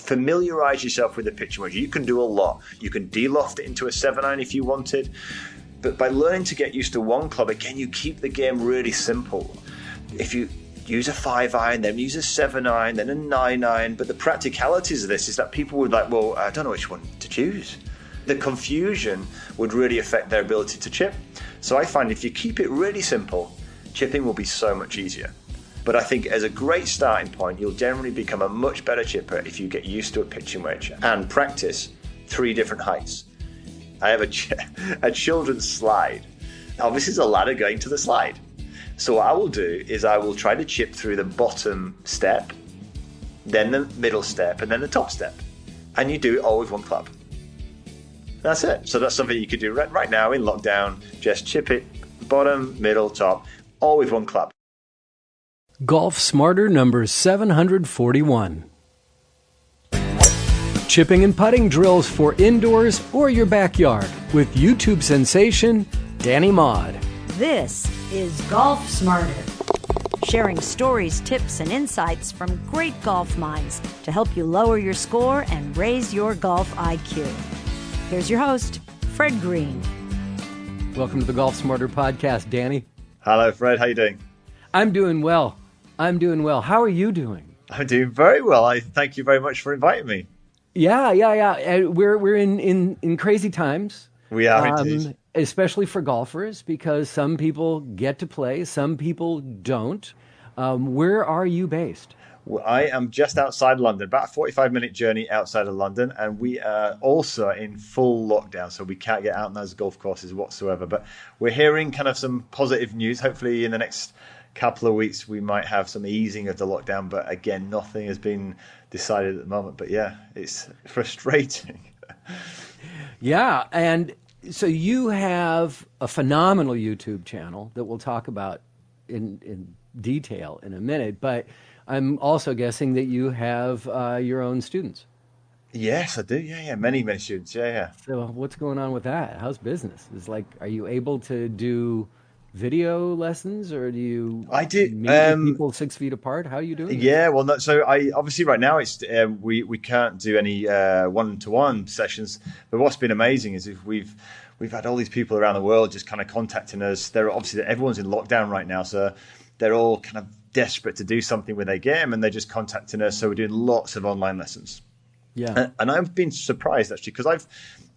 familiarize yourself with the pitching wedge. You can do a lot. You can de-loft it into a 7-iron if you wanted. But by learning to get used to one club, again, you keep the game really simple. If you use a 5-iron, then use a 7-iron, then a 9-iron. But the practicalities of this is that people would like, well, I don't know which one to choose. The confusion would really affect their ability to chip. So I find if you keep it really simple, chipping will be so much easier. But I think as a great starting point, you'll generally become a much better chipper if you get used to a pitching wedge and practice 3 different heights. I have a children's slide. Obviously, there's a ladder going to the slide. So what I will do is I will try to chip through the bottom step, then the middle step, and then the top step. And you do it all with one club. That's it. So that's something you could do right now in lockdown. Just chip it, bottom, middle, top, all with one club. Golf Smarter number 741. Chipping and putting drills for indoors or your backyard with YouTube sensation Danny Maude. This is Golf Smarter, sharing stories, tips, and insights from great golf minds to help you lower your score and raise your golf IQ. Here's your host, Fred Green. Welcome to the Golf Smarter podcast, Danny. Hello, Fred. How you doing? I'm doing well. How are you doing? I'm doing very well. I thank you very much for inviting me. Yeah. We're in crazy times. We are indeed. Especially for golfers, because some people get to play, some people don't. Where are you based? Well, I am just outside London, about a 45-minute journey outside of London, and we are also in full lockdown, so we can't get out on those golf courses whatsoever. But we're hearing kind of some positive news. Hopefully in the next couple of weeks we might have some easing of the lockdown, but again, nothing has been decided at the moment. But yeah, it's frustrating. Yeah, and so you have a phenomenal YouTube channel that we'll talk about in detail in a minute, but I'm also guessing that you have your own students. Yes, I do. Yeah. Many students. Yeah. So what's going on with that? How's business? Are you able to do video lessons, or do you meet people 6 feet apart? How are you doing? Yeah, well, no, so I obviously right now it's we can't do any one-to-one sessions. But what's been amazing is if we've had all these people around the world just kind of contacting us. They're obviously everyone's in lockdown right now, so they're all kind of desperate to do something with their game, and they're just contacting us. So we're doing lots of online lessons. Yeah, and I've been surprised actually, because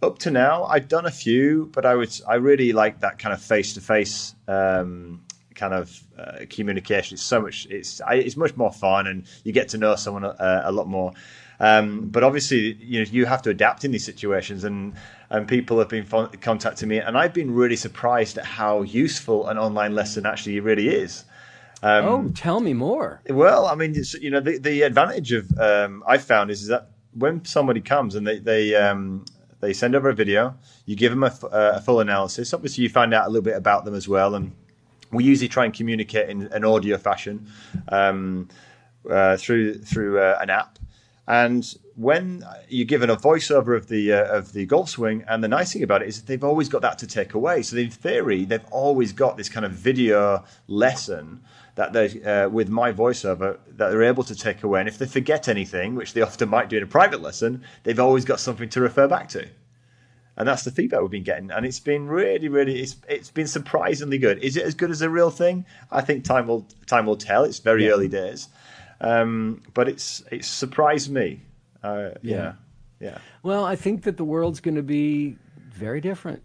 up to now I've done a few, but I really like that kind of face-to-face kind of communication. It's much more fun, and you get to know someone a lot more. But obviously, you have to adapt in these situations, and people have been contacting me, and I've been really surprised at how useful an online lesson actually really is. Tell me more. Well, I mean, the advantage of I've found is that when somebody comes and they send over a video, you give them a full analysis. Obviously, you find out a little bit about them as well, and we usually try and communicate in an audio fashion through an app. And when you're given a voiceover of the golf swing, and the nice thing about it is that they've always got that to take away. So in theory, they've always got this kind of video lesson that they with my voiceover that they're able to take away. And if they forget anything, which they often might do in a private lesson, they've always got something to refer back to. And that's the feedback we've been getting, and it's been really it's been surprisingly good. Is it as good as a real thing? I think time will tell. It's very early days. But it's surprised me. Yeah. Well, I think that the world's going to be very different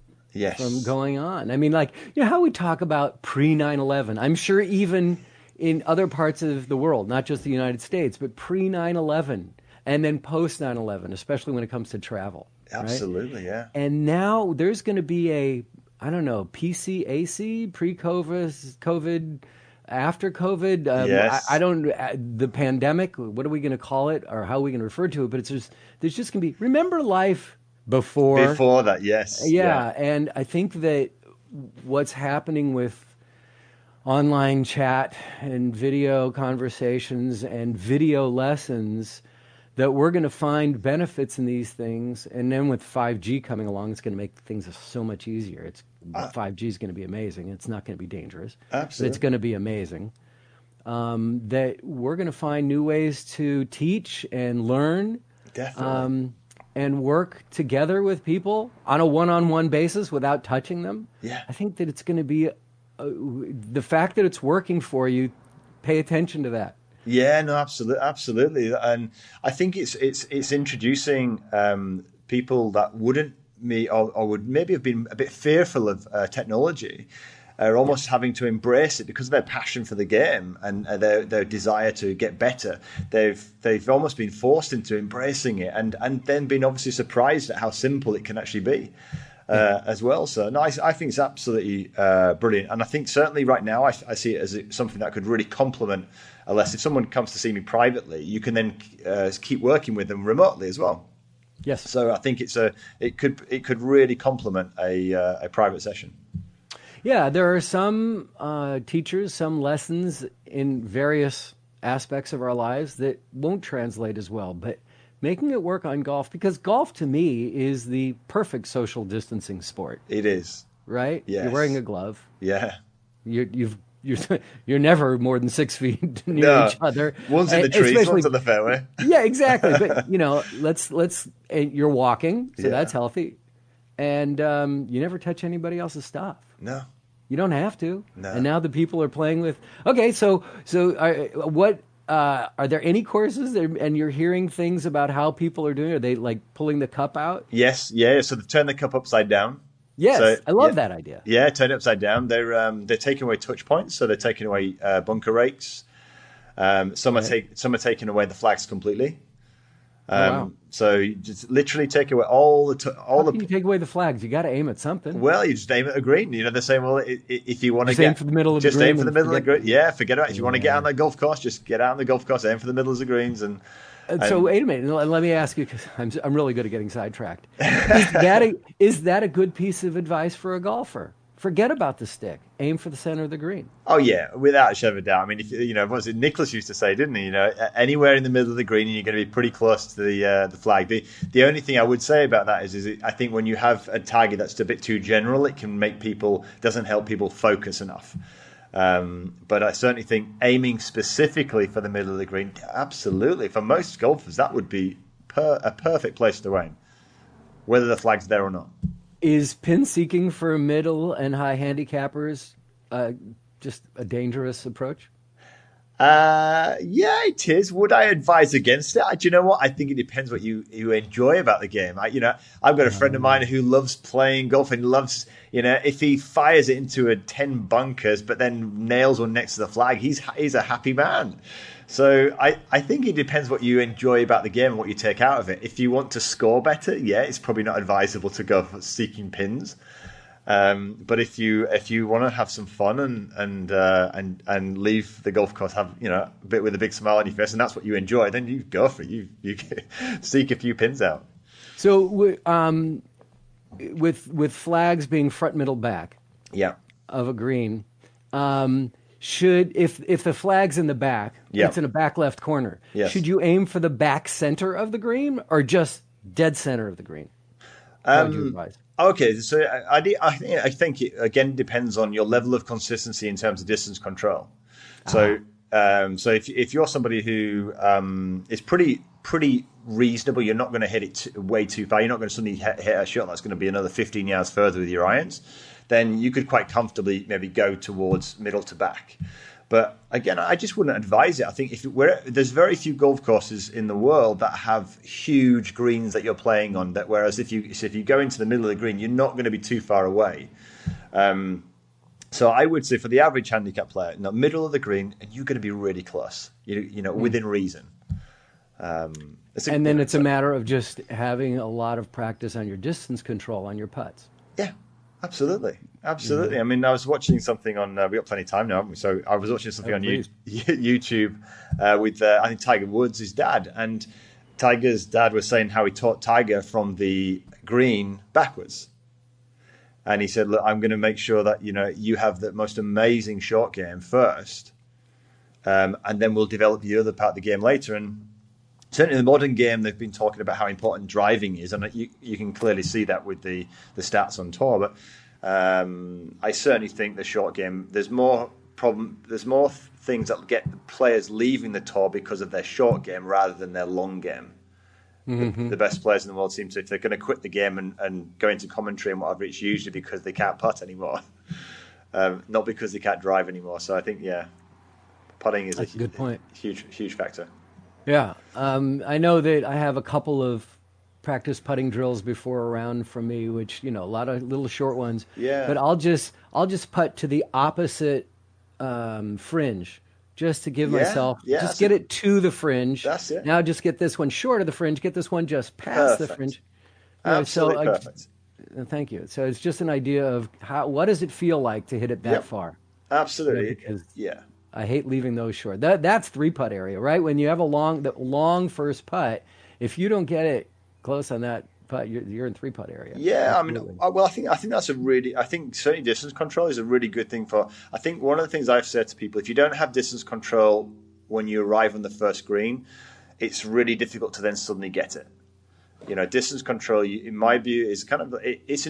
from going on. I mean, how we talk about pre-9/11. I'm sure even in other parts of the world, not just the United States, but pre-9/11 and then post-9/11, especially when it comes to travel. Absolutely, right? Yeah. And now there's going to be PCAC, pre-COVID, after COVID, the pandemic, what are we going to call it, or how are we going to refer to it? But there's just going to be, remember life before that, yes. Yeah, and I think that what's happening with online chat and video conversations and video lessons, that we're going to find benefits in these things. And then with 5G coming along, it's going to make things so much easier. 5G is going to be amazing. It's not going to be dangerous. Absolutely. But it's going to be amazing. That we're going to find new ways to teach and learn Definitely. And work together with people on a one-on-one basis without touching them. Yeah. I think that it's going to be the fact that it's working for you. Pay attention to that. Yeah, no, absolutely, and I think it's introducing people that wouldn't or would maybe have been a bit fearful of technology, are almost having to embrace it because of their passion for the game and their desire to get better. They've almost been forced into embracing it, and then been obviously surprised at how simple it can actually be. As well. So no, I think it's absolutely brilliant. And I think certainly right now I see it as something that could really complement, unless if someone comes to see me privately, you can then keep working with them remotely as well. Yes. So I think it could really complement a private session. Yeah, there are some teachers, some lessons in various aspects of our lives that won't translate as well, but making it work on golf, because golf to me is the perfect social distancing sport. It is. Right? Yes. You're wearing a glove. Yeah. You're never more than 6 feet near each other. One's in the trees, one's on the fairway. Yeah, exactly. But you're walking, so that's healthy, and you never touch anybody else's stuff. No. You don't have to. No. And now the people are playing with. Okay, so what? Are there any courses and you're hearing things about how people are doing? Are they like pulling the cup out? Yes, yeah. So they turn the cup upside down. Yes, so, I love that idea. Yeah, turn it upside down. They're taking away touch points, so they're taking away bunker rakes. Some are taking away the flags completely. Wow. So you just literally take away all the. You take away the flags. You got to aim at something. Well, you just aim at a green. You know, they're saying, well, if you want to aim for the middle of the green. Just aim for the middle of the green. Yeah, forget about it. If you want to get on that golf course, just get out on the golf course, aim for the middle of the greens. And so wait a minute. Let me ask you, because I'm really good at getting sidetracked. Is that a good piece of advice for a golfer? Forget about the stick. Aim for the center of the green. Oh yeah, without a shadow of a doubt. I mean, what was it Nicholas used to say, didn't he? Anywhere in the middle of the green, and you're going to be pretty close to the flag. The only thing I would say about that is I think when you have a target that's a bit too general, it can doesn't help people focus enough. But I certainly think aiming specifically for the middle of the green, absolutely. For most golfers, that would be a perfect place to aim, whether the flag's there or not. Is pin seeking for middle and high handicappers just a dangerous approach? Yeah, it is. Would I advise against it? Do you know what? I think it depends what you enjoy about the game. I've got a friend of mine who loves playing golf and loves, if he fires it into 10 bunkers but then nails one next to the flag, he's a happy man. So I think it depends what you enjoy about the game and what you take out of it. If you want to score better, yeah, it's probably not advisable to go for seeking pins. But if you want to have some fun and leave the golf course a bit with a big smile on your face, and that's what you enjoy, then you go for it. You seek a few pins out. So with flags being front, middle, back, yeah, of a green, should if the flag's in the back, it's in a back left corner. Yes. Should you aim for the back center of the green or just dead center of the green? How would you advise? Okay, so I think it again depends on your level of consistency in terms of distance control. So if you're somebody who is pretty reasonable, you're not going to hit it way too far. You're not going to suddenly hit a shot that's going to be another 15 yards further with your irons. Then you could quite comfortably maybe go towards middle to back. But again, I just wouldn't advise it. I think there's very few golf courses in the world that have huge greens that you're playing on. Whereas if you go into the middle of the green, you're not going to be too far away. So I would say for the average handicap player, in the middle of the green, and you're going to be really close. Within reason. Then it's a matter of just having a lot of practice on your distance control on your putts. Yeah. Absolutely. I mean, I was watching something on. We got plenty of time now, haven't we? So I was watching something on YouTube with I think Tiger Woods' dad, and Tiger's dad was saying how he taught Tiger from the green backwards, and he said, "Look, I'm going to make sure that you have the most amazing short game first, and then we'll develop the other part of the game later." And certainly in the modern game, they've been talking about how important driving is, and you can clearly see that with the stats on tour. But I certainly think the short game, there's more things that get the players leaving the tour because of their short game rather than their long game. The best players in the world seem to, if they're going to quit the game and go into commentary and whatever, it's usually because they can't putt anymore, not because they can't drive anymore. So I think, putting is That's a good point. Huge factor. Yeah, I know that I have a couple of practice putting drills before a round from me, which, a lot of little short ones. Yeah. But I'll just putt to the opposite fringe, just to give myself, get it to the fringe. That's it. Now just get this one short of the fringe, get this one just past the fringe. Absolutely perfect. Thank you. So it's just an idea of what does it feel like to hit it that far? Absolutely. Because I hate leaving those short. That's 3-putt area, right? When you have a long first putt, if you don't get it close on that putt, you're in 3-putt area. Yeah, Absolutely. I think that's I think certainly distance control is a really good thing I think one of the things I've said to people, if you don't have distance control when you arrive on the first green, it's really difficult to then suddenly get it. Distance control, in my view, is kind of it's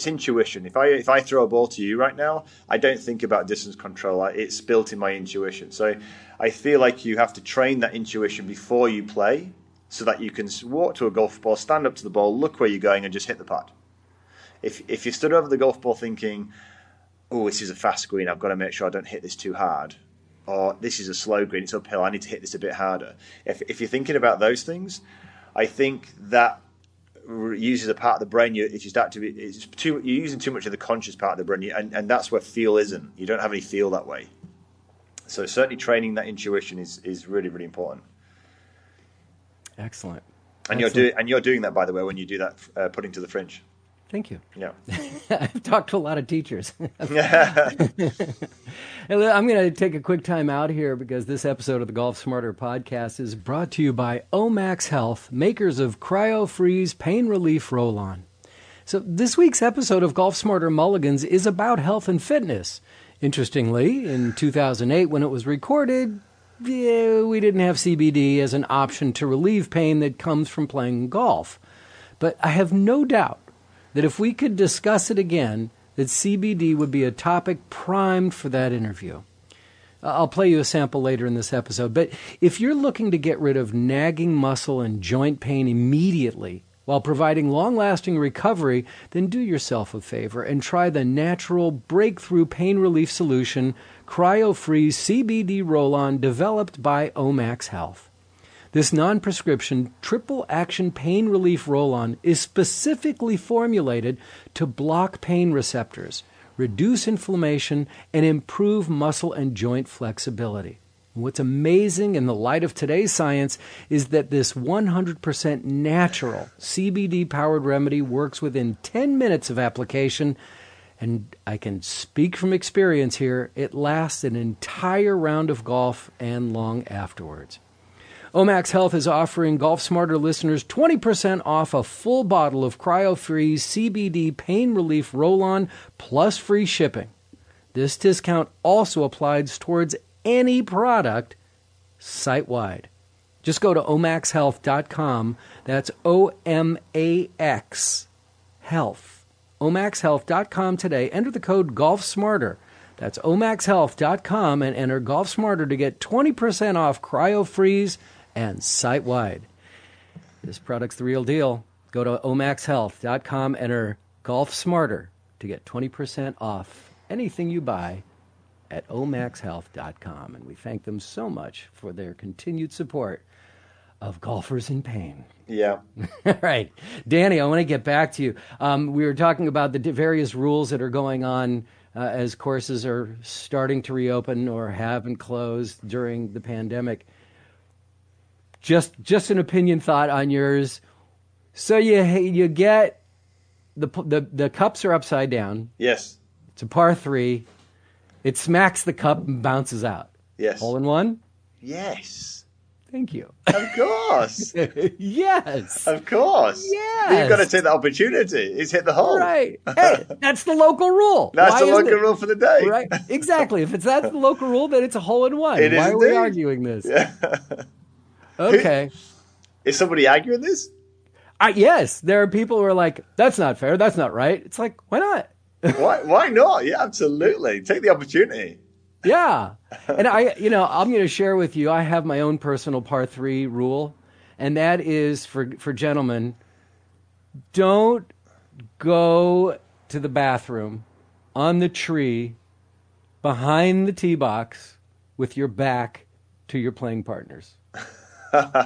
intuition. If I throw a ball to you right now, I don't think about distance control. It's built in my intuition. So I feel like you have to train that intuition before you play, so that you can walk to a golf ball, stand up to the ball, look where you're going, and just hit the putt. If you stood over the golf ball thinking, "Oh, this is a fast green, I've got to make sure I don't hit this too hard," or "This is a slow green, it's uphill, I need to hit this a bit harder." If you're thinking about those things, I think that uses a part of the brain. If you start to be, you're using too much of the conscious part of the brain, and that's where feel isn't. You don't have any feel that way. So certainly training that intuition is really, really important. Excellent. And you're doing that, by the way, when you do that putting to the fringe. Thank you. Yeah. I've talked to a lot of teachers. I'm going to take a quick time out here because this episode of the Golf Smarter podcast is brought to you by Omax Health, makers of Cryofreeze Pain Relief Roll-On. So this week's episode of Golf Smarter Mulligans is about health and fitness. Interestingly, in 2008, when it was recorded, we didn't have CBD as an option to relieve pain that comes from playing golf. But I have no doubt that if we could discuss it again, that CBD would be a topic primed for that interview. I'll play you a sample later in this episode, but if you're looking to get rid of nagging muscle and joint pain immediately while providing long-lasting recovery, then do yourself a favor and try the natural breakthrough pain relief solution, Cryofreeze CBD Roll-On, developed by Omax Health. This non-prescription triple-action pain relief roll-on is specifically formulated to block pain receptors, reduce inflammation, and improve muscle and joint flexibility. What's amazing in the light of today's science is that this 100% natural CBD-powered remedy works within 10 minutes of application, and I can speak from experience here, it lasts an entire round of golf and long afterwards. Omax Health is offering Golf Smarter listeners 20% off a full bottle of Cryofreeze CBD Pain Relief Roll-On plus free shipping. This discount also applies towards any product site-wide. Just go to omaxhealth.com. That's O-M-A-X Health. omaxhealth.com today. Enter the code GolfSmarter. That's omaxhealth.com and enter Golf Smarter to get 20% off Cryofreeze and site-wide. This product's the real deal. Go to omaxhealth.com, enter Golf Smarter to get 20% off anything you buy at omaxhealth.com. And we thank them so much for their continued support of golfers in pain. Yeah. All right. Danny, I want to get back to you. We were talking about the various rules that are going on as courses are starting to reopen or haven't closed during the pandemic. Just an opinion thought on yours. So you get the cups are upside down. Yes. It's a par 3. It smacks the cup and bounces out. Yes. Hole in one? Yes. Thank you. Of course. Yes. Of course. Yes. You've got to take the opportunity. It's hit the hole. Right. Hey, that's the local rule. That's the local rule for the day. Right. Exactly. If that's the local rule, then it's a hole in one. It is Why are we indeed. arguing this? Yeah. Okay. Is somebody arguing this? Yes. There are people who are like, that's not fair. That's not right. It's like, why not? Why not? Yeah, absolutely. Take the opportunity. Yeah. And I'm going to share with you, I have my own personal par 3 rule. and that is for gentlemen, don't go to the bathroom on the tree behind the tee box with your back to your playing partners.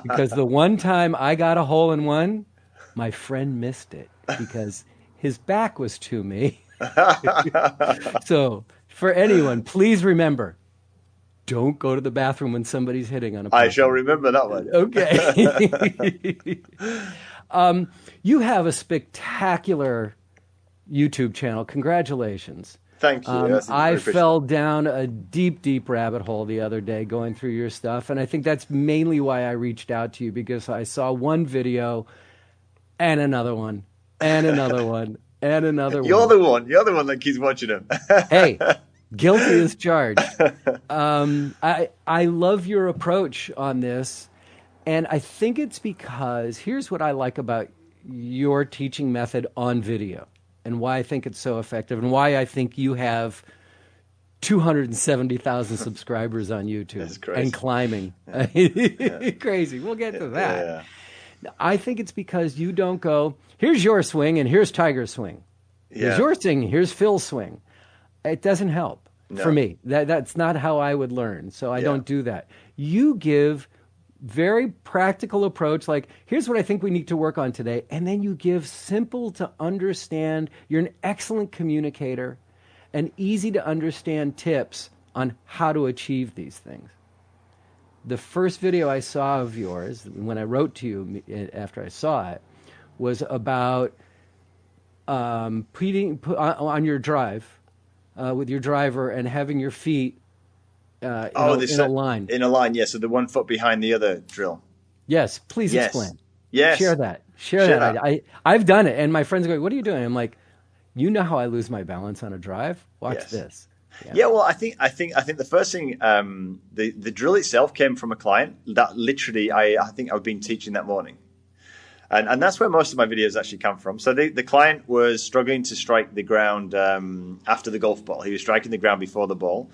Because the one time I got a hole in one, my friend missed it because his back was to me. So for anyone, please remember, don't go to the bathroom when somebody's hitting on a person. I shall remember that one. Okay. You have a spectacular YouTube channel. Congratulations. Thank you. I fell down a deep, deep rabbit hole the other day going through your stuff, and I think that's mainly why I reached out to you, because I saw one video and another one and another one and another one. You're the one that keeps watching them. Hey, guilty as charged. I love your approach on this, and I think it's because here's what I like about your teaching method on video and why I think it's so effective and why I think you have 270,000 subscribers on YouTube and climbing. Yeah. Crazy. We'll get to that. Yeah. I think it's because you don't go, here's your swing and here's Tiger's swing. Here's your swing, here's Phil's swing. It doesn't help for me. That's not how I would learn, so I don't do that. You give very practical approach, like, here's what I think we need to work on today, and then you give simple to understand, you're an excellent communicator, and easy to understand tips on how to achieve these things. The first video I saw of yours, when I wrote to you after I saw it, was about putting on your drive, with your driver and having your feet in a line. In a line, yes. So the 1 foot behind the other drill. Yes, please explain. Yes. Share that. I've done it, and my friends go, what are you doing? I'm like, you know how I lose my balance on a drive? Watch this. Yeah, well, I think the first thing, the drill itself came from a client that literally I think I've been teaching that morning. And that's where most of my videos actually come from. So the client was struggling to strike the ground after the golf ball. He was striking the ground before the ball.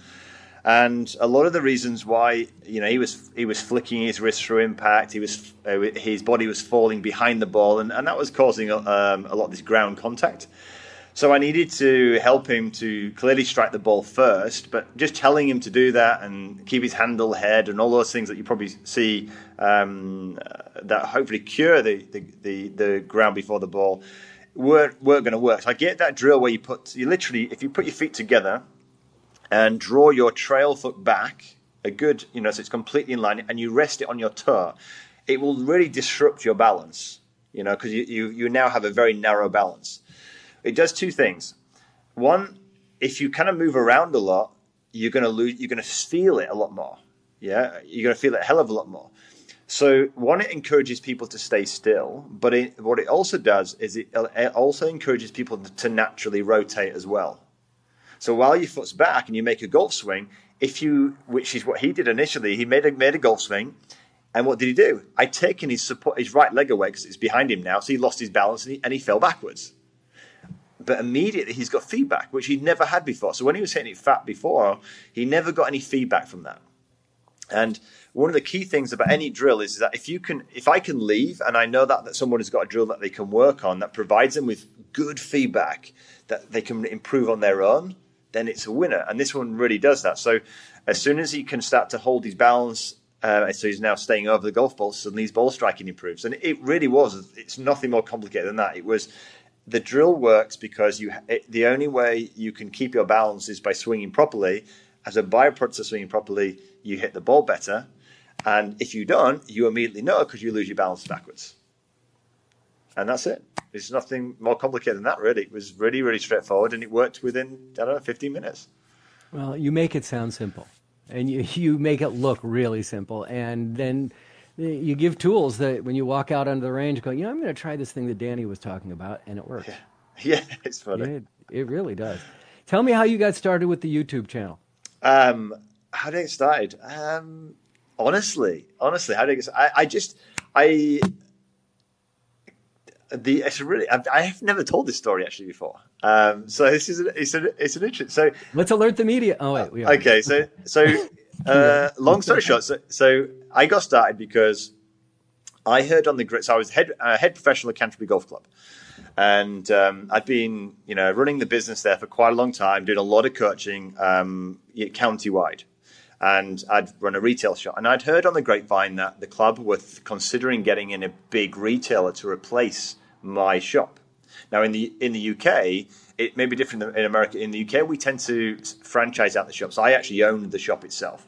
And a lot of the reasons why, he was flicking his wrist through impact. His body was falling behind the ball, and that was causing a lot of this ground contact. So I needed to help him to clearly strike the ball first, but just telling him to do that and keep his handle head and all those things that you probably see that hopefully cure the ground before the ball weren't going to work. So I get that drill where if you put your feet together and draw your trail foot back, so it's completely in line, and you rest it on your toe, it will really disrupt your balance, because you now have a very narrow balance. It does two things. One, if you kind of move around a lot, you're going to feel it a lot more. Yeah, you're going to feel it a hell of a lot more. So one, it encourages people to stay still, but what it also does is it also encourages people to naturally rotate as well. So while your foot's back and you make a golf swing, which is what he did initially, he made a golf swing, and what did he do? I'd taken his right leg away because it's behind him now, so he lost his balance and he fell backwards. But immediately he's got feedback, which he'd never had before. So when he was hitting it fat before, he never got any feedback from that. And one of the key things about any drill is that if I can leave and I know that someone has got a drill that they can work on that provides them with good feedback that they can improve on their own, then it's a winner. And this one really does that. So as soon as he can start to hold his balance, so he's now staying over the golf ball, suddenly his ball striking improves. And it really it's nothing more complicated than that. The drill works because the only way you can keep your balance is by swinging properly. As a byproduct of swinging properly, you hit the ball better. And if you don't, you immediately know because you lose your balance backwards. And that's it. There's nothing more complicated than that, really. It was really, really straightforward, and it worked within, 15 minutes. Well, you make it sound simple, and you make it look really simple. And then you give tools that when you walk out onto the range, go, I'm going to try this thing that Danny was talking about, and it works. Yeah, it's funny. It really does. Tell me how you got started with the YouTube channel. How did I get started? Honestly, how did I get started? I have never told this story actually before. So this is it's an interesting. So let's alert the media. Oh wait, we are. Okay. So long story short. So I got started because I heard on the grid. So I was head professional at Canterbury Golf Club, and I'd been running the business there for quite a long time, doing a lot of coaching county-wide. And I'd run a retail shop. And I'd heard on the grapevine that the club were considering getting in a big retailer to replace my shop. Now, in the UK, it may be different than in America. In the UK, we tend to franchise out the shop. So I actually owned the shop itself.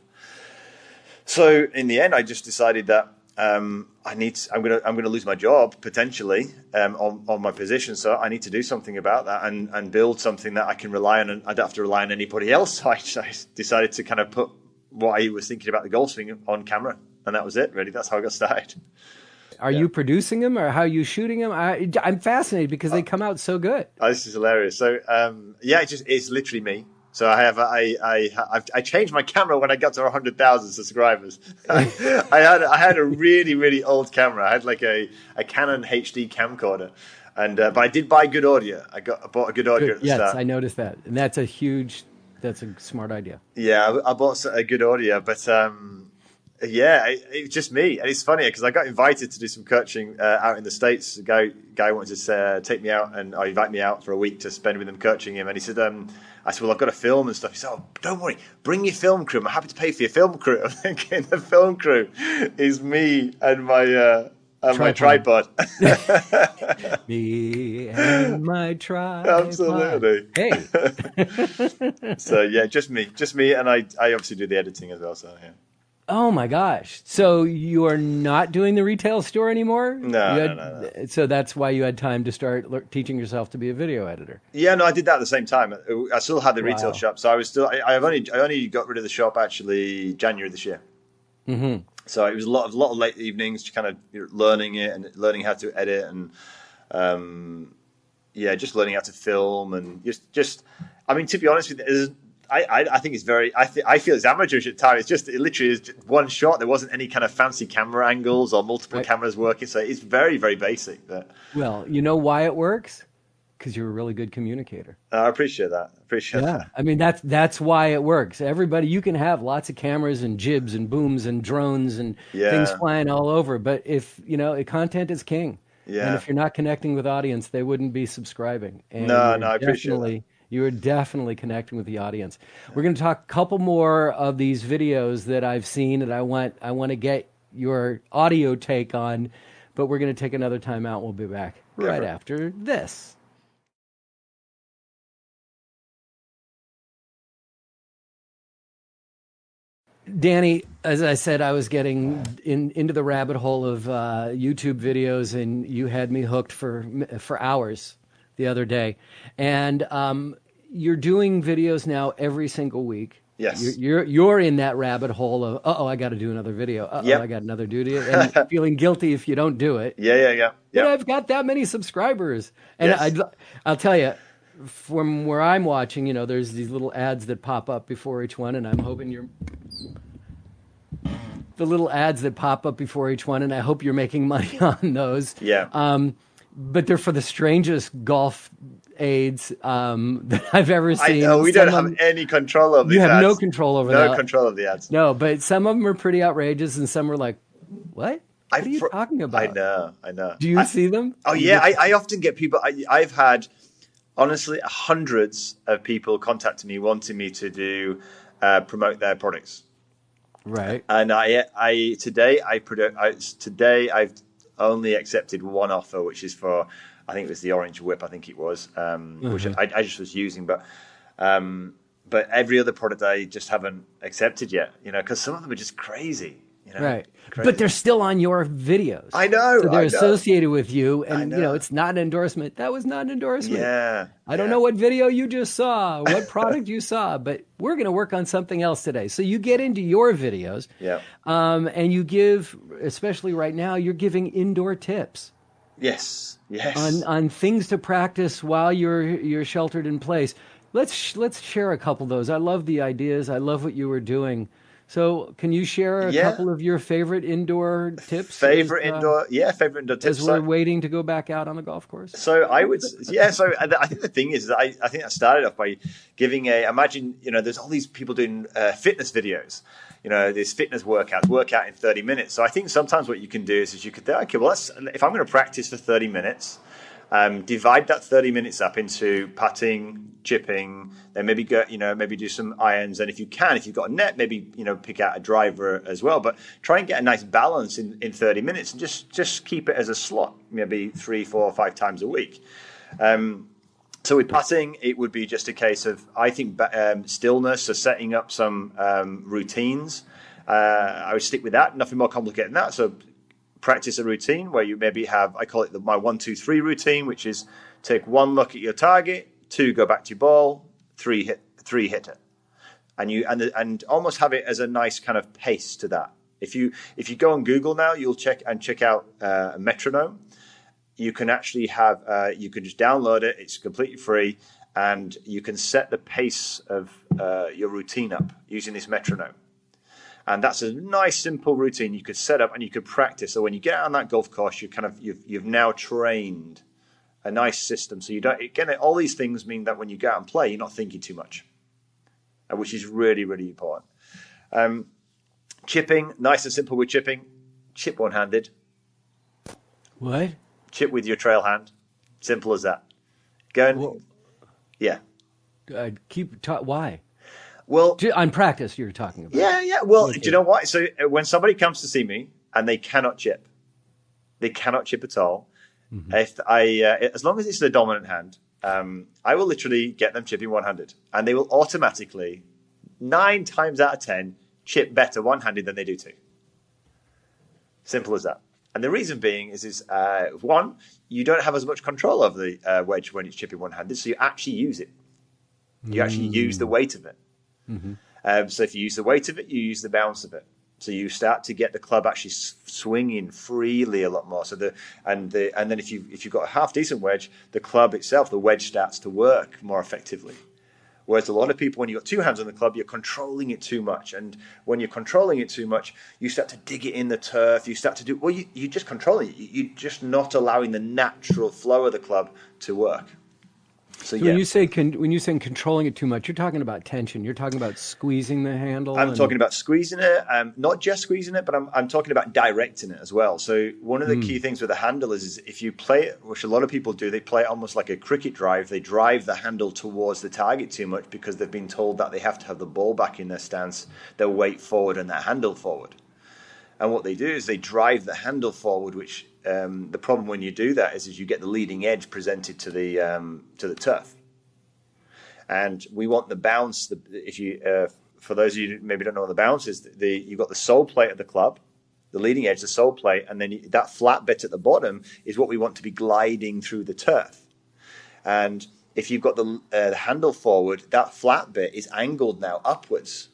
So in the end, I just decided that I'm going to lose my job potentially on my position. So I need to do something about that and build something that I can rely on. And I don't have to rely on anybody else. So I decided to kind of put what I was thinking about the golf swing on camera, and that was it. Really, that's how I got started. Are you producing them, or how are you shooting them? I'm fascinated because they come out so good. Oh, this is hilarious. So it's literally me. So I changed my camera when I got to 100,000 subscribers. I had a really, really old camera. I had like a Canon HD camcorder, and but I did buy good audio. I bought a good audio at the start. Yes, I noticed that, and that's a smart idea. Yeah, I bought a good audio, but it's just me. And it's funny because I got invited to do some coaching out in the States. A guy wanted to take me out and invite me out for a week to spend with him coaching him. And he said, I said, well, I've got a film and stuff. He said, oh, don't worry, bring your film crew. I'm happy to pay for your film crew. I'm thinking the film crew is me and my tripod. Me and my tripod. Absolutely. Hey. So yeah, just me, and I obviously do the editing as well. So yeah. Oh my gosh! So you are not doing the retail store anymore? No. So that's why you had time to start teaching yourself to be a video editor. Yeah, no, I did that at the same time. I still had the retail shop, so I was still. I only got rid of the shop actually January this year. Mm-hmm. So it was a lot of late evenings, kind of learning it and learning how to edit and just learning how to film and just. I mean, to be honest with you, I think it's very. I feel it's amateurish at times. It literally is just one shot. There wasn't any kind of fancy camera angles or multiple cameras working. So it's very, very basic. Well, you know why it works? Because you're a really good communicator. I appreciate that. That. I mean, that's why it works. Everybody, you can have lots of cameras and jibs and booms and drones and things flying all over. But if, content is king. Yeah. And if you're not connecting with audience, they wouldn't be subscribing. And I appreciate that. You are definitely connecting with the audience. We're going to talk a couple more of these videos that I've seen and I want to get your audio take on, but we're going to take another time out. We'll be back right after this. Danny, as I said, I was getting into the rabbit hole of YouTube videos, and you had me hooked for hours the other day. And you're doing videos now every single week. Yes. You're in that rabbit hole of, I got to do another video. I got another duty. And feeling guilty if you don't do it. Yeah. But I've got that many subscribers. And I'll tell you, from where I'm watching, there's these little ads that pop up before each one, and I'm hoping the little ads that pop up before each one, and I hope you're making money on those. Yeah. But they're for the strangest golf aids that I've ever seen. I know, we don't have any control over these ads. You have no control over that. No control of the ads. No, but some of them are pretty outrageous, and some are like, what? What are you talking about? I know. Do you see them? Oh, yeah. I often get people. I've had, honestly, hundreds of people contact me wanting me to do promote their products. Right. And today I've only accepted one offer, which is for, I think it was the Orange Whip, I think it was, which I just was using, but every other product I just haven't accepted yet, because some of them are just crazy. Right. Crazy. But they're still on your videos. I know. So they're associated with you, and it's not an endorsement. That was not an endorsement. Yeah. I don't know what video you just saw, what product you saw, but we're going to work on something else today. So you get into your videos, and you give, especially right now, you're giving indoor tips. Yes. On things to practice while you're sheltered in place. Let's share a couple of those. I love the ideas. I love what you were doing. So can you share a couple of your favorite indoor tips? Favorite indoor tips. As we're waiting to go back out on the golf course. So I would, So I think the thing is, I think I started off by giving imagine, there's all these people doing fitness videos. There's fitness workout in 30 minutes. So I think sometimes what you can do is you could think, okay, well, if I'm going to practice for 30 minutes, divide that 30 minutes up into putting, chipping, then maybe maybe do some irons. And if you've got a net, maybe, pick out a driver as well. But try and get a nice balance in 30 minutes and just keep it as a slot, maybe 3, 4, 5 times a week. So with putting, it would be just a case of, I think, stillness, so setting up some routines. I would stick with that, nothing more complicated than that. So practice a routine where you maybe have, I call it my 1, 2, 3 routine, which is take 1 look at your target, 2 go back to your ball, 3 hit it, and almost have it as a nice kind of pace to that. If you go on Google now, you'll check out a metronome. You can actually have you can just download it. It's completely free, and you can set the pace of your routine up using this metronome. And that's a nice, simple routine you could set up and you could practice. So when you get out on that golf course, you've now trained a nice system. So you don't, again, all these things mean that when you go out and play, you're not thinking too much, which is really, really important. Chipping, nice and simple with chipping. Chip one-handed. What? Chip with your trail hand. Simple as that. Yeah. Why? Well, on practice, you're talking about. Yeah. Well, okay. Do you know what? So when somebody comes to see me and they cannot chip at all. Mm-hmm. As long as it's the dominant hand, I will literally get them chipping one-handed, and they will automatically, 9 times out of 10, chip better one-handed than they do two. Simple as that. And the reason being is one, you don't have as much control over the wedge when it's chipping one-handed, so you actually use it. You actually use the weight of it. Mm-hmm. So if you use the weight of it, you use the bounce of it. So you start to get the club actually swinging freely a lot more. So and then if you've got a half decent wedge, the club itself, the wedge starts to work more effectively. Whereas a lot of people, when you've got 2 hands on the club, you're controlling it too much. And when you're controlling it too much, you start to dig it in the turf. You start to do, you're just controlling it. You're just not allowing the natural flow of the club to work. So when you say controlling it too much, you're talking about tension. You're talking about squeezing the handle. I'm talking about squeezing it, not just squeezing it, but I'm talking about directing it as well. So one of the key things with the handle is if you play it, which a lot of people do, they play it almost like a cricket drive. They drive the handle towards the target too much because they've been told that they have to have the ball back in their stance, their weight forward, and their handle forward. And what they do is they drive the handle forward, which the problem when you do that is you get the leading edge presented to the turf, and we want the bounce. For those of you who maybe don't know what the bounce is, you've got the sole plate of the club, the leading edge, the sole plate, and then that flat bit at the bottom is what we want to be gliding through the turf. And if you've got the handle forward, that flat bit is angled now upwards.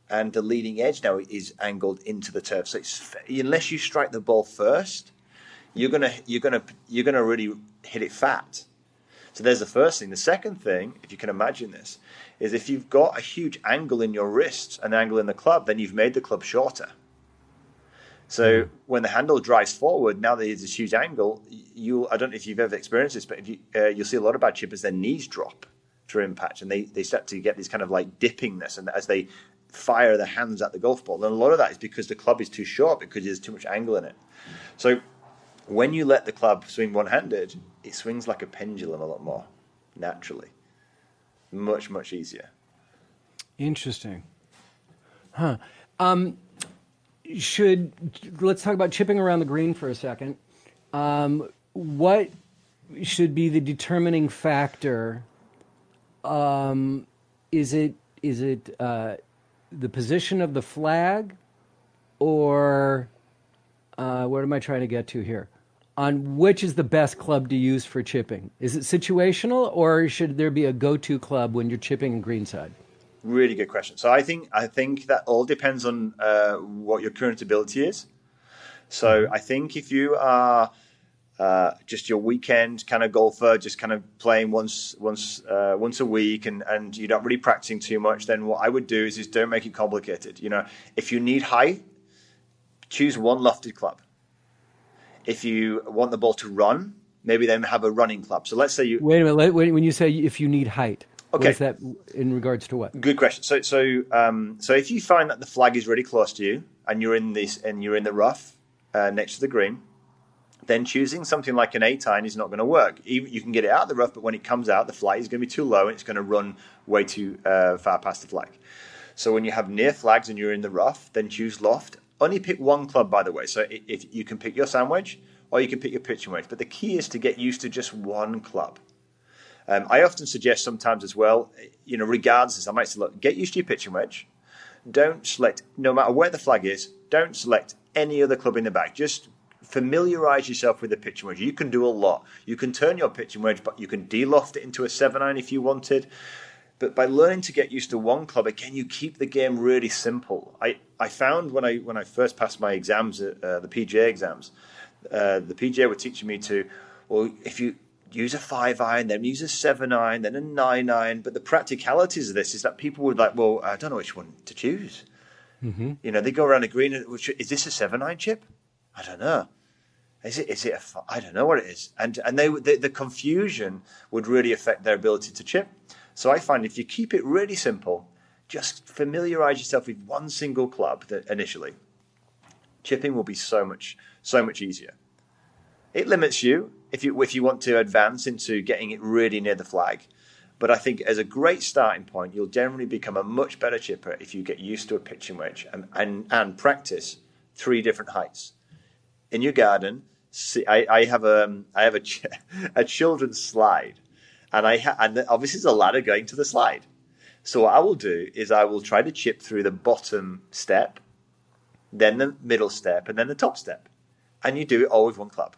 And the leading edge now is angled into the turf. So unless you strike the ball first, you're gonna really hit it fat. So there's the first thing. The second thing, if you can imagine this, is if you've got a huge angle in your wrists, an angle in the club, then you've made the club shorter. So when the handle drives forward, now there's this huge angle. I don't know if you've ever experienced this, but you'll see a lot of bad chippers, their knees drop through impact, and they start to get this kind of like dippingness, and as they fire their hands at the golf ball. And a lot of that is because the club is too short, because there's too much angle in it. So when you let the club swing one-handed, it swings like a pendulum a lot more naturally. Much, much easier. Interesting. Huh. Let's talk about chipping around the green for a second. What should be the determining factor? Is it the position of the flag, or what am I trying to get to here? On which is the best club to use for chipping? Is it situational, or should there be a go-to club when you're chipping greenside? Really good question. So I think that all depends on what your current ability is. So I think if you are just your weekend kind of golfer, just kind of playing once a week, and you're not really practicing too much, then what I would do is don't make it complicated. If you need height, choose one lofted club. If you want the ball to run, maybe then have a running club. So let's say you... Wait a minute. When you say if you need height, okay, what is that in regards to what? Good question. So if you find that the flag is really close to you and you're in the rough next to the green, then choosing something like an 8-iron is not going to work. You can get it out of the rough, but when it comes out, the flag is going to be too low and it's going to run way too far past the flag. So when you have near flags and you're in the rough, then choose loft. Only pick one club, by the way. So if you can pick your sand wedge or you can pick your pitching wedge. But the key is to get used to just one club. I often suggest sometimes as well, regardless, I might say, look, get used to your pitching wedge. Don't select, no matter where the flag is, don't select any other club in the back. Just familiarize yourself with the pitching wedge. You can do a lot. You can turn your pitching wedge, but you can de-loft it into a 7-iron if you wanted. But by learning to get used to one club, again, you keep the game really simple. I found when I first passed my exams, the PGA exams, the PGA were teaching me if you use a 5-iron, then use a 7-iron, then a 9-iron. But the practicalities of this is that people would I don't know which one to choose. Mm-hmm. They go around a green, is this a 7-iron chip? I don't know. Is it I don't know what it is. And the confusion would really affect their ability to chip. So I find if you keep it really simple, just familiarize yourself with one single club initially, chipping will be so much easier. It limits you if you want to advance into getting it really near the flag. But I think as a great starting point, you'll generally become a much better chipper if you get used to a pitching wedge and practice 3 different heights. In your garden, I have a children's slide. And obviously there's a ladder going to the slide. So what I will do is I will try to chip through the bottom step, then the middle step, and then the top step. And you do it all with one club.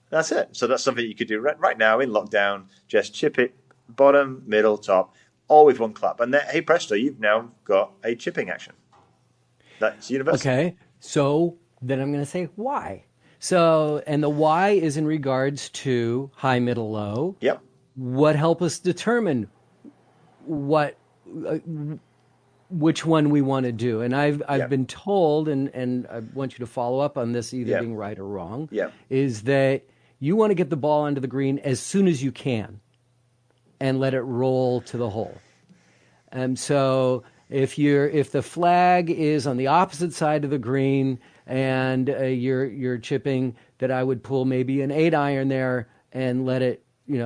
That's it. So that's something you could do right now in lockdown. Just chip it, bottom, middle, top, all with one club. And then, hey presto, you've now got a chipping action. That's universal. Okay, so then I'm going to say why. So, and the why is in regards to high, middle, low. Yep. What help us determine which one we want to do. And I've been told, and I want you to follow up on this, either being right or wrong, is that you want to get the ball onto the green as soon as you can and let it roll to the hole. And so if the flag is on the opposite side of the green and you're chipping, that I would pull maybe an 8-iron there and let it,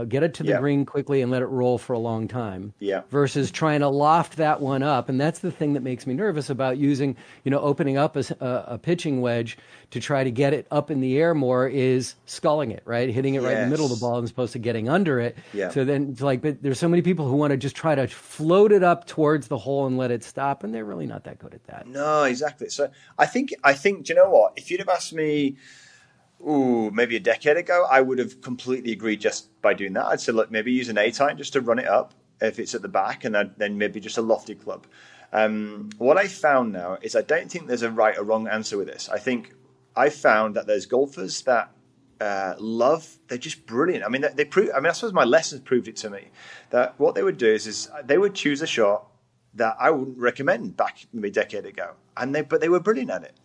get it to the green quickly and let it roll for a long time. Yeah. Versus trying to loft that one up, and that's the thing that makes me nervous about using, opening up a pitching wedge to try to get it up in the air more is sculling it, right, hitting it right in the middle of the ball as opposed to getting under it. Yeah. So then it's but there's so many people who want to just try to float it up towards the hole and let it stop, and they're really not that good at that. No, exactly. So I think do you know what? If you'd have asked me, maybe a decade ago, I would have completely agreed just by doing that. I'd say, look, maybe use an 8-iron just to run it up if it's at the back, and then maybe just a lofted club. What I found now is I don't think there's a right or wrong answer with this. I found that there's golfers that they're just brilliant. I mean, I suppose my lessons proved it to me that what they would do is they would choose a shot that I wouldn't recommend back maybe a decade ago, but they were brilliant at it.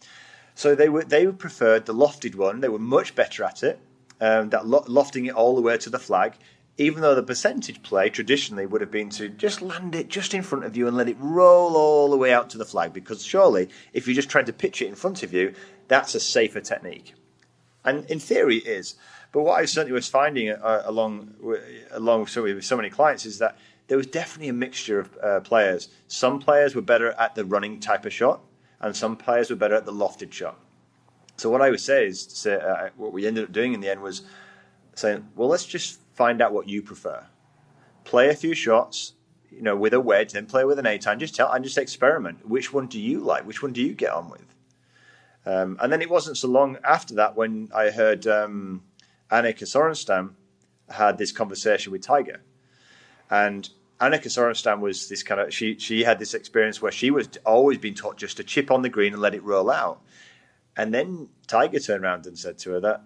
So they preferred the lofted one. They were much better at it, lofting it all the way to the flag, even though the percentage play traditionally would have been to just land it just in front of you and let it roll all the way out to the flag, because surely if you're just trying to pitch it in front of you, that's a safer technique. And in theory it is. But what I certainly was finding along with so many clients is that there was definitely a mixture of players. Some players were better at the running type of shot, and some players were better at the lofted shot. So what I would say is, what we ended up doing in the end was saying, well, let's just find out what you prefer. Play a few shots, with a wedge, then play with an 8-iron. Just experiment. Which one do you like? Which one do you get on with? And then it wasn't so long after that when I heard Annika Sorenstam had this conversation with Tiger. And Annika Sorenstam was this kind of, she had this experience where she was always been taught just to chip on the green and let it roll out. And then Tiger turned around and said to her that,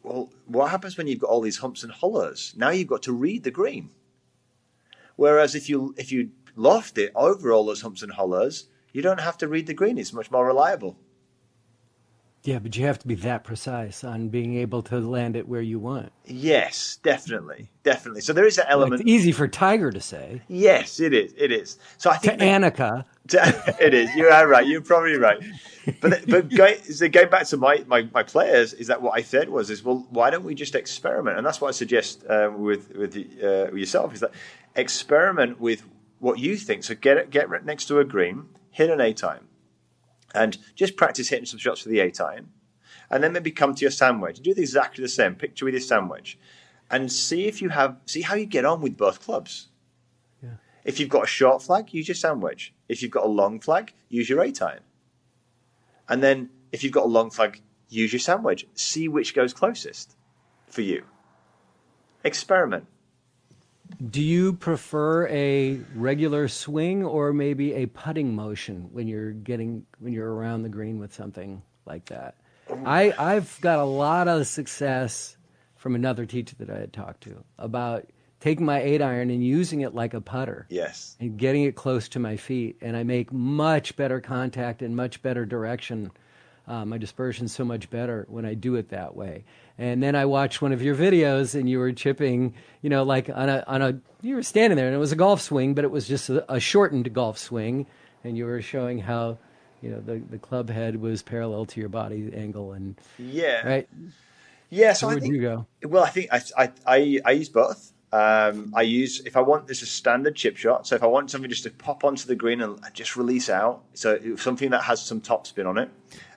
well, what happens when you've got all these humps and hollows? Now you've got to read the green. Whereas if you loft it over all those humps and hollows, you don't have to read the green. It's much more reliable. Yeah, but you have to be that precise on being able to land it where you want. Yes, definitely. So there is an element. It's easy for Tiger to say. Yes, it is. So I think Annika. It is. You are right. You're probably right. But going back to my players, is that what I said was, well, why don't we just experiment? And that's what I suggest with yourself, is that experiment with what you think. So get right next to a green, hit an A time, and just practice hitting some shots for the A time, and then maybe come to your sandwich. Do exactly the same. Picture with your sandwich, and see how you get on with both clubs. Yeah. If you've got a short flag, use your sandwich. If you've got a long flag, use your A time. And then if you've got a long flag, use your sandwich. See which goes closest for you. Experiment. Do you prefer a regular swing or maybe a putting motion when you're around the green with something like that? I've got a lot of success from another teacher that I had talked to about taking my 8-iron and using it like a putter. Yes. And getting it close to my feet, and I make much better contact and much better direction. My dispersion's so much better when I do it that way. And then I watched one of your videos, and you were chipping, like you were standing there, and it was a golf swing, but it was just a shortened golf swing, and you were showing how, the club head was parallel to your body angle, and right. Yeah. So where'd you go? Well, I think I use both. If I want this a standard chip shot, so if I want something just to pop onto the green and just release out, so something that has some topspin on it,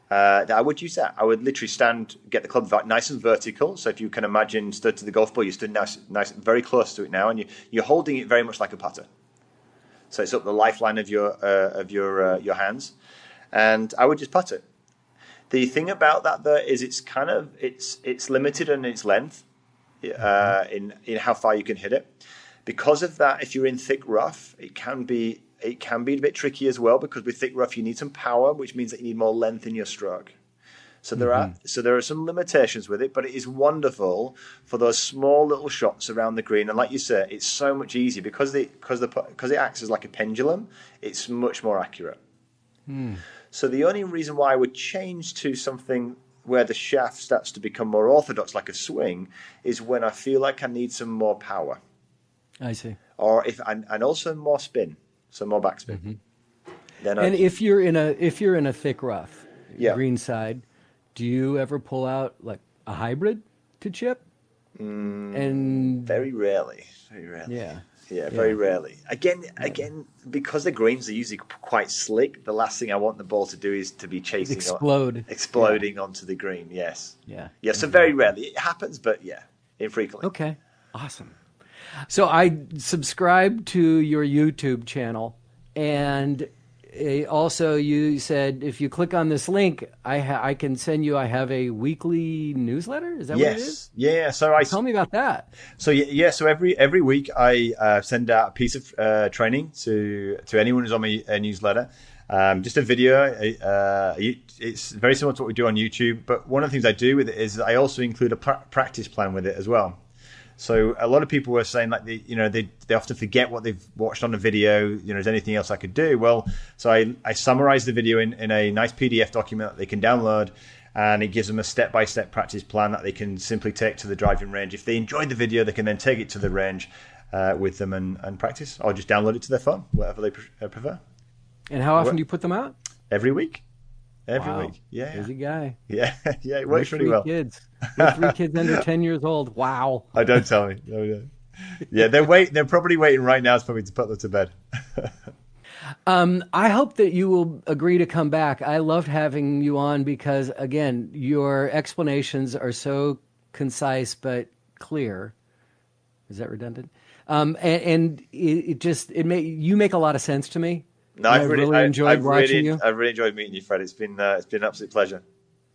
I would use that. I would literally get the club nice and vertical. So if you can imagine stood to the golf ball, you stood nice, very close to it now, and you're holding it very much like a putter. So it's up the lifeline of your hands, and I would just putt it. The thing about that though is it's limited in its length, in how far you can hit it. Because of that, if you're in thick rough, it can be a bit tricky as well, because with thick rough you need some power, which means that you need more length in your stroke. So there are some limitations with it, but it is wonderful for those small little shots around the green. And like you say, it's so much easier because it acts as like a pendulum. It's much more accurate. So the only reason why I would change to something where the shaft starts to become more orthodox, like a swing, is when I feel like I need some more power. I see. And also more spin. So more backspin. And if you're in a thick rough, green side, do you ever pull out like a hybrid to chip? And very rarely. Yeah, very rarely. Again, because the greens are usually quite slick. The last thing I want the ball to do is to be chasing, exploding onto the green. Yes. Yeah. So very rarely it happens, but infrequently. Okay. Awesome. So I subscribe to your YouTube channel, and also you said if you click on this link, I can send you. I have a weekly newsletter. Is that what it is? Yeah. So tell me about that. So So every week I send out a piece of training to anyone who's on my newsletter. Just a video. It's very similar to what we do on YouTube, but one of the things I do with it is I also include a practice plan with it as well. So a lot of people were saying like they often forget what they've watched on a video. Is anything else I could do? Well, so I summarize the video in a nice PDF document that they can download, and it gives them a step-by-step practice plan that they can simply take to the driving range. If they enjoyed the video, they can then take it to the range with them and practice, or just download it to their phone, whatever they prefer. And how often do you put them out? Every week. Wow. Week. Yeah. Busy guy. Yeah. It works really well. Kids. With 3 kids under 10 years old. Wow. Oh, don't tell me. No. Yeah, they're probably waiting right now for me to put them to bed. I hope that you will agree to come back. I loved having you on because, again, your explanations are so concise but clear. Is that redundant? And you make a lot of sense to me. No, I've really enjoyed watching you. I've really enjoyed meeting you, Fred. It's been an absolute pleasure.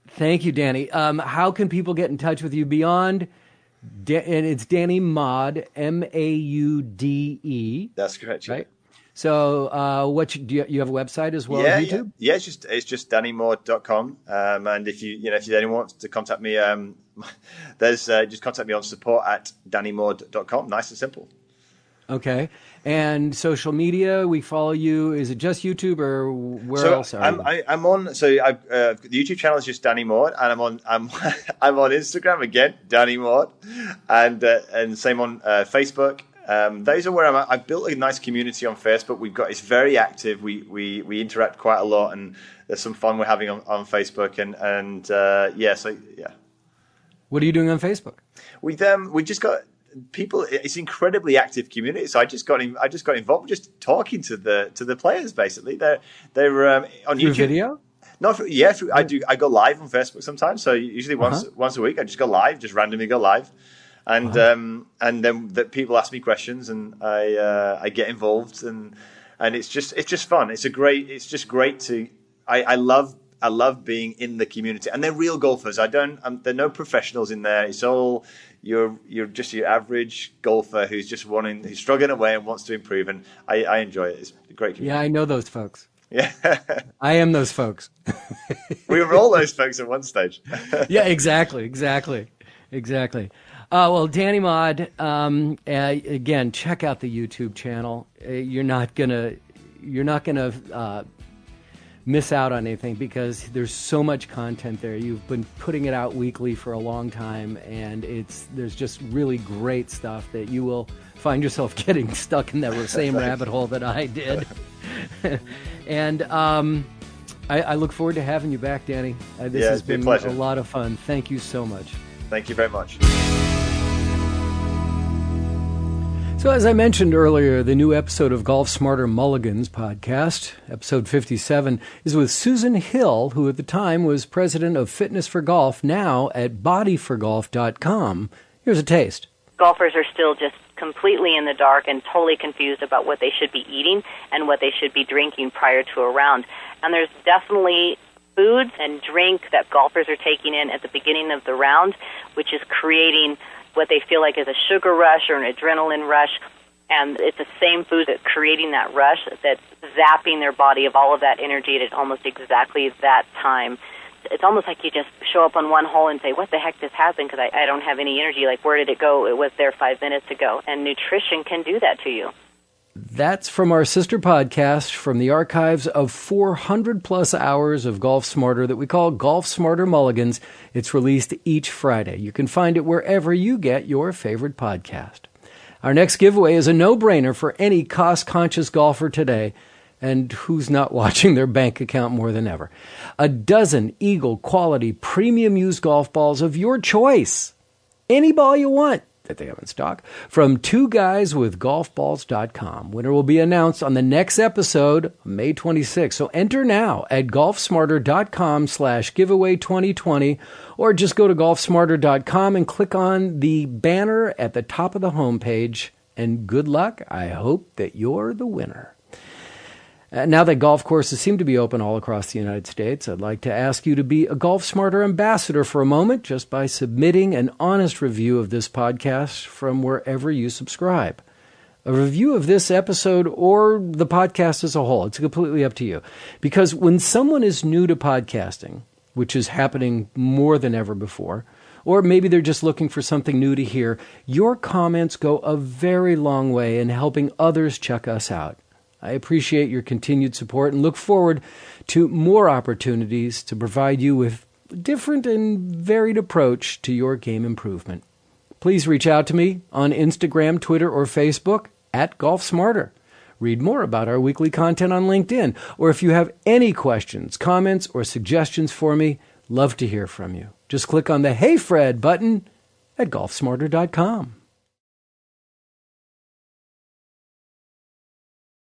Thank you, Danny. How can people get in touch with you beyond? And it's Danny Maude, Maude. That's correct. Right. So do you have a website as well as YouTube? Yeah, it's just DannyMaude.com. And if if anyone wants to contact me, there's just contact me on support@DannyMaude.com. Nice and simple. Okay. And social media, we follow you. Is it just YouTube or where else are you? I'm on. So the YouTube channel is just Danny Maude, and I'm on Instagram again, Danny Maude, and same on Facebook. Those are where I'm at. I've built a nice community on Facebook. It's very active. We interact quite a lot, and there's some fun we're having on Facebook. And What are you doing on Facebook? We just got people. It's incredibly active community. So I just got involved, just talking to the players. Basically, they're on Through YouTube. Video? I do. I go live on Facebook sometimes. So usually once a week, I just go live, just randomly go live. And then that people ask me questions, and I get involved, and it's just fun. It's just great to. I love being in the community, and they're real golfers. there are no professionals in there. It's all you're just your average golfer who's struggling away and wants to improve, and I enjoy it. It's a great community. Yeah, I know those folks. Yeah, I am those folks. We were all those folks at one stage. Yeah, exactly. Well, Danny Maude, again, check out the YouTube channel. You're not gonna miss out on anything because there's so much content there. You've been putting it out weekly for a long time, and there's just really great stuff that you will find yourself getting stuck in that same rabbit hole that I did. And I look forward to having you back, Danny. This has been a lot of fun. Thank you so much. Thank you very much. So as I mentioned earlier, the new episode of Golf Smarter Mulligans podcast, episode 57, is with Susan Hill, who at the time was president of Fitness for Golf, now at bodyforgolf.com. Here's a taste. Golfers are still just completely in the dark and totally confused about what they should be eating and what they should be drinking prior to a round. And there's definitely foods and drink that golfers are taking in at the beginning of the round, which is creating what they feel like is a sugar rush or an adrenaline rush, and it's the same food that's creating that rush that's zapping their body of all of that energy at almost exactly that time. It's almost like you just show up on one hole and say, what the heck just happened, because I don't have any energy. Like, where did it go? It was there 5 minutes ago. And nutrition can do that to you. That's from our sister podcast from the archives of 400-plus hours of Golf Smarter that we call Golf Smarter Mulligans. It's released each Friday. You can find it wherever you get your favorite podcast. Our next giveaway is a no-brainer for any cost-conscious golfer today, and who's not watching their bank account more than ever. A dozen Eagle quality premium used golf balls of your choice. Any ball you want that they have in stock from two guys with golfballs.com. Winner will be announced on the next episode, May 26th. So enter now at golfsmarter.com/giveaway 2020, or just go to golfsmarter.com and click on the banner at the top of the homepage. And good luck. I hope that you're the winner. Now that golf courses seem to be open all across the United States, I'd like to ask you to be a Golf Smarter ambassador for a moment just by submitting an honest review of this podcast from wherever you subscribe. A review of this episode or the podcast as a whole, it's completely up to you. Because when someone is new to podcasting, which is happening more than ever before, or maybe they're just looking for something new to hear, your comments go a very long way in helping others check us out. I appreciate your continued support and look forward to more opportunities to provide you with a different and varied approach to your game improvement. Please reach out to me on Instagram, Twitter, or Facebook at Golf Smarter. Read more about our weekly content on LinkedIn, or if you have any questions, comments, or suggestions for me, love to hear from you. Just click on the Hey Fred button at golfsmarter.com.